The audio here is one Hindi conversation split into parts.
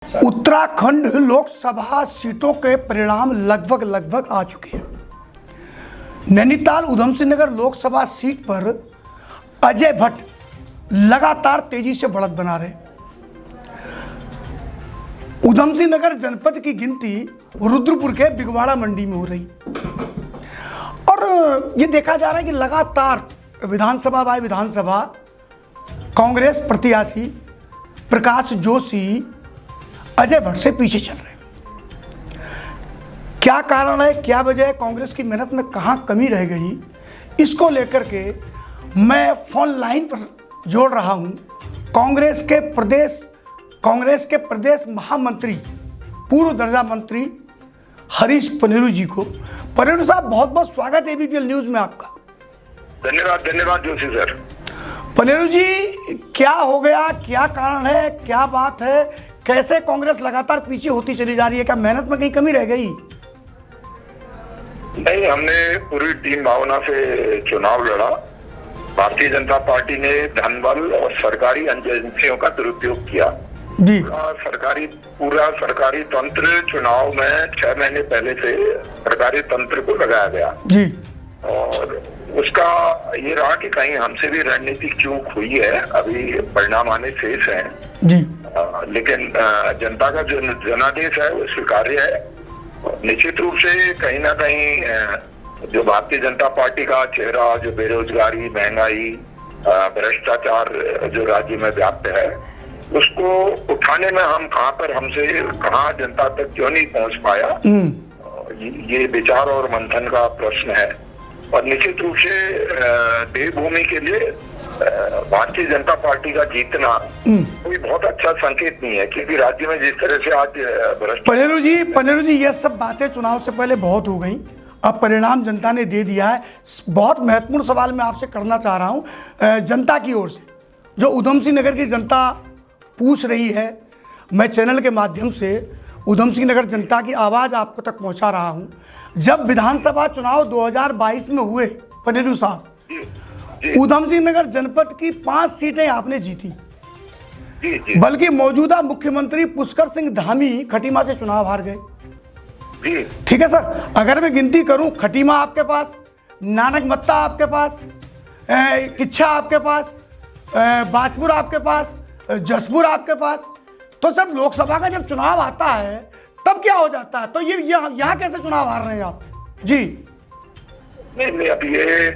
उत्तराखंड लोकसभा सीटों के परिणाम लगभग आ चुके हैं। नैनीताल उधम सिंह नगर लोकसभा सीट पर अजय भट्ट लगातार तेजी से बढ़त बना रहे। उधम सिंह नगर जनपद की गिनती रुद्रपुर के बिगवाड़ा मंडी में हो रही और ये देखा जा रहा है कि लगातार विधानसभा बाय विधानसभा कांग्रेस प्रत्याशी प्रकाश जोशी अजय भट्ट से पीछे चल रहे हैं। क्या कारण है, क्या वजह है, कांग्रेस की मेहनत में कहां कमी रह गई, इसको लेकर के मैं फोन लाइन पर जोड़ रहा हूं कांग्रेस के प्रदेश महामंत्री पूर्व दर्जा मंत्री हरीश पनेरू जी को। पनेरू साहब, बहुत बहुत स्वागत है एबीपीएल न्यूज में आपका। धन्यवाद जोशी सर। पनेरू जी, क्या हो गया, क्या कारण है, क्या बात है, कैसे कांग्रेस लगातार पीछे होती चली जा रही है? क्या मेहनत में कहीं कमी रह गई? नहीं, हमने पूरी टीम भावना से चुनाव लड़ा। भारतीय जनता पार्टी ने धन बल और सरकारी एजेंसियों का दुरुपयोग किया जी। पूरा सरकारी तंत्र चुनाव में 6 महीने पहले से सरकारी तंत्र को लगाया गया जी। और उसका ये रहा कि कहीं हमसे भी रणनीतिक चूक हुई है। अभी परिणाम आने शेष है जी। लेकिन जनता का जो जनादेश है वो स्वीकार्य है। निश्चित रूप से कहीं ना कहीं जो भारतीय जनता पार्टी का चेहरा, जो बेरोजगारी, महंगाई, भ्रष्टाचार जो राज्य में व्याप्त है, उसको उठाने में हम कहाँ जनता तक क्यों नहीं पहुंच पाया, ये विचार और मंथन का प्रश्न है। और निश्चित रूप से देवभूमि के लिए भारतीय जनता पार्टी का जीतना कोई बहुत अच्छा संकेत नहीं है, क्योंकि राज्य में जिस तरह से आज पनेरू जी, ये सब बातें चुनाव से पहले बहुत हो गई, अब परिणाम जनता ने दे दिया है। बहुत महत्वपूर्ण सवाल मैं आपसे करना चाह रहा हूं जनता की ओर से, जो उधम सिंह नगर की जनता पूछ रही है। मैं चैनल के माध्यम से उधम सिंह नगर जनता की आवाज़ आपको तक पहुंचा रहा हूं। जब विधानसभा चुनाव 2022 में हुए पनेरू साहब, उधम सिंह नगर जनपद की 5 सीटें आपने जीती, बल्कि मौजूदा मुख्यमंत्री पुष्कर सिंह धामी खटीमा से चुनाव हार गए। ठीक है सर, अगर मैं गिनती करूं, खटीमा आपके पास, नानक मत्ता आपके पास, किच्छा आपके पास, बाजपुर आपके पास, जसपुर आपके पास, तो सर लोकसभा का जब चुनाव आता है तब क्या हो जाता है? तो ये यहाँ कैसे चुनाव हार रहे हैं आप जी? नहीं, अब ये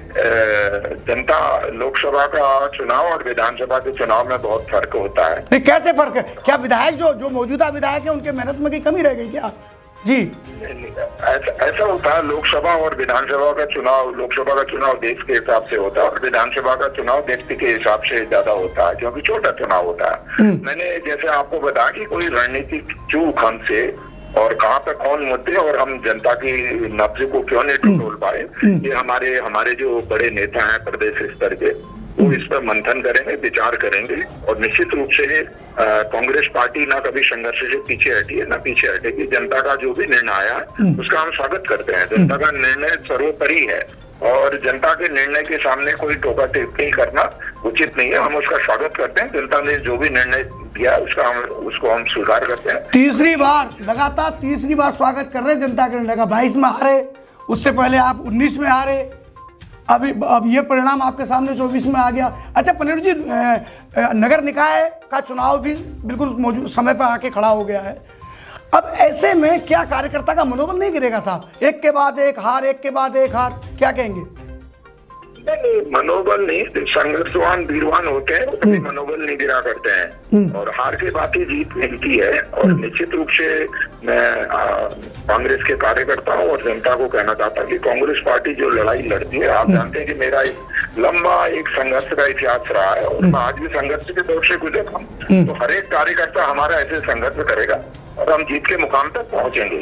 जनता लोकसभा का चुनाव और विधानसभा के चुनाव में बहुत फर्क होता है। नहीं, कैसे फर्क है? क्या विधायक जो मौजूदा विधायक है उनके मेहनत में कहीं कमी रह गई क्या जी? ऐसा होता है, लोकसभा और विधानसभा का चुनाव, लोकसभा का चुनाव देश के हिसाब से होता है और विधानसभा का चुनाव व्यक्ति के हिसाब से ज्यादा होता है, क्योंकि छोटा चुनाव होता है। मैंने जैसे आपको बताया कि कोई रणनीतिक चूक हमसे और कहाँ पे कौन मुद्दे और हम जनता की नब्ज को क्यों नहीं टटोल पाए, ये हमारे जो बड़े नेता हैं प्रदेश स्तर के, वो इस पर मंथन करेंगे, विचार करेंगे। और निश्चित रूप से कांग्रेस पार्टी ना कभी संघर्ष से पीछे हटी है, ना पीछे हटेगी। जनता का जो भी निर्णय आया है उसका हम स्वागत करते हैं। जनता का निर्णय सर्वोपरि है और जनता के निर्णय के सामने कोई टोका टिप्पणी करना उचित नहीं है। हम उसका स्वागत करते हैं। जनता ने जो भी निर्णय दिया उसको हम स्वीकार करते हैं। लगातार तीसरी बार स्वागत कर रहे हैं जनता के निर्णय का। 22 में हारे, उससे पहले आप 19 में हारे, अब ये परिणाम आपके सामने 24 में आ गया। अच्छा पनेरू जी, नगर निकाय का चुनाव भी बिल्कुल मौजूद समय पर आके खड़ा हो गया है। अब ऐसे में क्या कार्यकर्ता का मनोबल नहीं गिरेगा साहब? एक के बाद एक हार, एक के बाद एक हार, क्या कहेंगे? नहीं, मनोबल नहीं, संघर्षवान वीरवान होते हैं, कभी मनोबल नहीं गिरा करते हैं। और हार के बाद ही जीत मिलती है। और निश्चित रूप से मैं कांग्रेस के कार्यकर्ताओं और जनता को कहना चाहता हूँ कि कांग्रेस पार्टी जो लड़ाई लड़ती है, आप जानते हैं कि मेरा एक लंबा संघर्ष का इतिहास रहा है और मैं आज भी संघर्ष के दौर से गुजर रहा हूँ। तो हर एक कार्यकर्ता हमारा ऐसे संघर्ष करेगा और हम जीत के मुकाम तक पहुंचेंगे।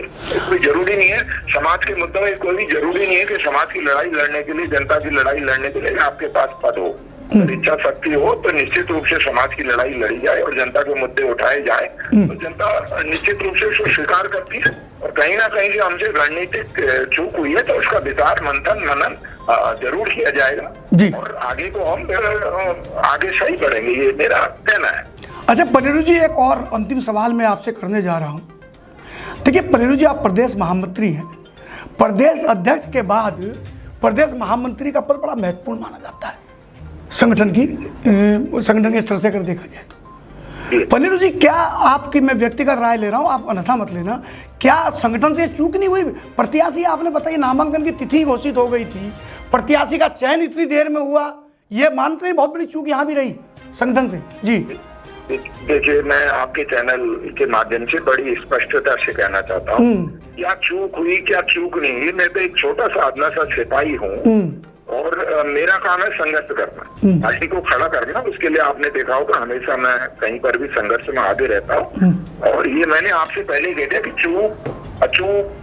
कोई जरूरी नहीं है समाज के मुद्दों में, कोई जरूरी नहीं है कि समाज की लड़ाई लड़ने के लिए, जनता की लड़ाई लड़ने के लिए आपके पास पद हो। अगर इच्छा शक्ति हो तो निश्चित रूप से समाज की लड़ाई लड़ी जाए और जनता के मुद्दे उठाए जाए, तो जनता निश्चित रूप से उसको स्वीकार करती है। और कहीं ना कहीं से हमसे रणनीतिक चूक हुई है तो उसका विचार, मंथन, मनन जरूर किया जाएगा और आगे को हम आगे सही बढ़ेंगे, ये मेरा कहना है। अच्छा पनेरू जी, एक और अंतिम सवाल मैं आपसे करने जा रहा हूँ। देखिए पनेरू जी, आप प्रदेश महामंत्री हैं। प्रदेश अध्यक्ष के बाद प्रदेश महामंत्री का पद बड़ा महत्वपूर्ण माना जाता है संगठन के स्तर से अगर देखा जाए तो। पनेरू जी, क्या आपकी, मैं व्यक्तिगत राय ले रहा हूँ, आप अन्यथा मत लेना, क्या संगठन से चूक नहीं हुई? प्रत्याशी आपने बताइए, नामांकन की तिथि घोषित हो गई थी, प्रत्याशी का चयन इतनी देर में हुआ, ये मानते हैं बहुत बड़ी चूक यहाँ भी रही संगठन से। जी देखिए, मैं आपके चैनल के माध्यम से बड़ी स्पष्टता से कहना चाहता हूँ, क्या चूक हुई क्या चूक नहीं हुई, मैं तो एक छोटा सा अदना सा सिपाही हूँ और मेरा काम है संघर्ष करना, पार्टी को खड़ा करना। उसके लिए आपने देखा होगा हमेशा मैं कहीं पर भी संघर्ष में आगे रहता हूँ। और ये मैंने आपसे पहले ही कह दिया कि चूक अचूक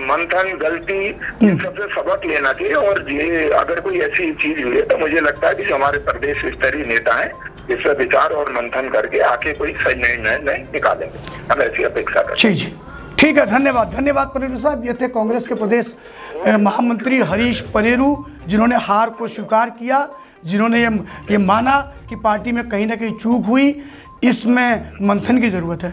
मंथन गलती इन सबसे सबक लेना चाहिए। और ये अगर कोई ऐसी चीज हुई है तो मुझे लगता है कि हमारे प्रदेश स्तरीय नेता हैं, इस पर विचार और मंथन करके आके कोई सही निर्णय निकालेंगे, हम ऐसी अपेक्षा करते हैं। जी ठीक है, धन्यवाद धन्यवाद पनेरू साहब। ये थे कांग्रेस के प्रदेश महामंत्री हरीश पनेरू, जिन्होंने हार को स्वीकार किया, जिन्होंने ये माना कि पार्टी में कहीं ना कहीं चूक हुई, इसमें मंथन की जरूरत है।